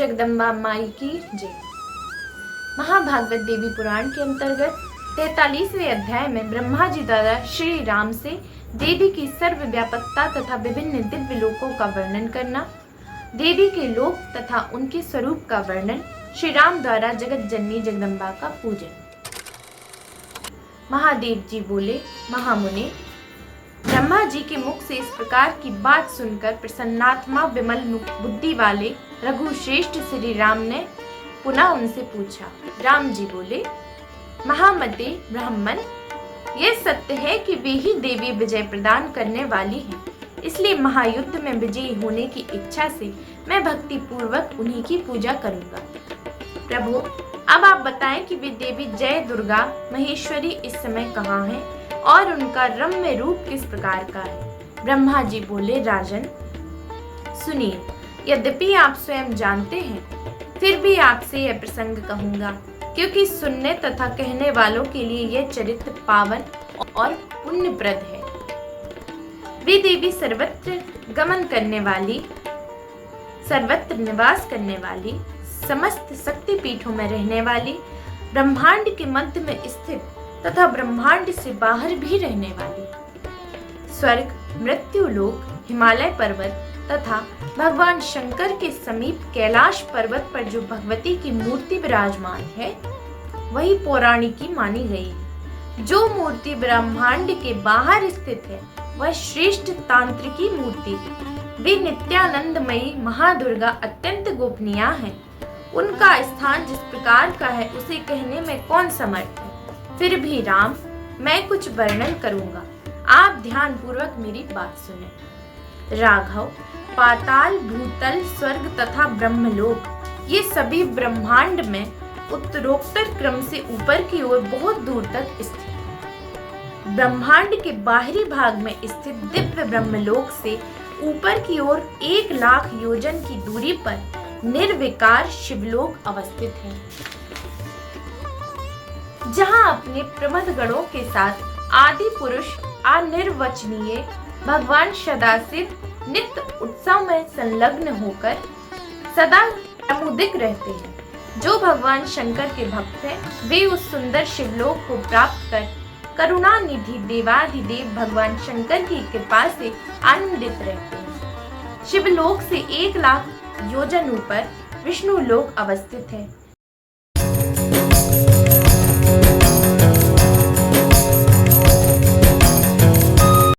जगदम्बा माई की जय। महाभागवत देवी पुराण के अंतर्गत 43वें अध्याय में ब्रह्मा जी द्वारा श्री राम से देवी की सर्वव्यापकता तथा विभिन्न दिव्य लोकों का वर्णन करना, देवी के लोक तथा उनके स्वरूप का वर्णन, श्री राम द्वारा जगत जननी जगदम्बा का पूजन। महादेव जी बोले, महामुने, ब्रह्मा जी के मुख से इस प्रकार की बात सुनकर प्रसन्नात्मा विमल बुद्धि वाले रघुश्रेष्ठ श्री राम ने पुनः उनसे पूछा। राम जी बोले, महामते ब्राह्मण, ये सत्य है कि वे ही देवी विजय प्रदान करने वाली हैं, इसलिए महायुद्ध में विजयी होने की इच्छा से मैं भक्ति पूर्वक उन्हीं की पूजा करूंगा। प्रभु, अब आप बताएं कि वे देवी जय दुर्गा महेश्वरी इस समय कहाँ हैं और उनका रम्य रूप किस प्रकार का है। ब्रह्मा जी बोले, राजन सुनिए, यद्यपि आप स्वयं जानते हैं, फिर भी आपसे यह प्रसंग कहूंगा, क्योंकि सुनने तथा कहने वालों के लिए यह चरित्र पावन और पुण्यप्रद है। वे देवी सर्वत्र गमन करने वाली, सर्वत्र निवास करने वाली, समस्त शक्तिपीठों में रहने वाली, ब्रह्मांड के मध्य में स्थित तथा ब्रह्मांड से बाहर भी रहने वाली, स्वर्ग, मृत्यु लोक, हिमालय पर्वत तथा भगवान शंकर के समीप कैलाश पर्वत पर जो भगवती की मूर्ति विराजमान है, वही पौराणिकी मानी गई है। जो मूर्ति ब्रह्मांड के बाहर स्थित है, वह श्रेष्ठ तांत्रिकी मूर्ति है। वे नित्यानंदमयी महादुर्गा अत्यंत गोपनीय है। उनका स्थान जिस प्रकार का है, उसे कहने में कौन समर्थ है। फिर भी राम, मैं कुछ वर्णन करूंगा, आप ध्यान पूर्वक मेरी बात सुने। राघव, पाताल, भूतल, स्वर्ग तथा ब्रह्मलोक, ये सभी ब्रह्मांड में उत्तरोत्तर क्रम से ऊपर की ओर बहुत दूर तक स्थित है। ब्रह्मांड के बाहरी भाग में स्थित दिव्य ब्रह्मलोक से ऊपर की ओर 1,00,000 योजन की दूरी पर निर्विकार शिवलोक अवस्थित है, जहां अपने प्रमथ गणों के साथ आदि पुरुष अनिर्वचनीय भगवान सदाशिव नित्य उत्सव में संलग्न होकर सदा प्रमुदित रहते हैं। जो भगवान शंकर के भक्त हैं, वे उस सुंदर शिवलोक को प्राप्त कर करुणा निधि देवाधिदेव भगवान शंकर की कृपा से आनंदित रहते हैं। शिवलोक से 1,00,000 योजन ऊपर विष्णु लोक अवस्थित है।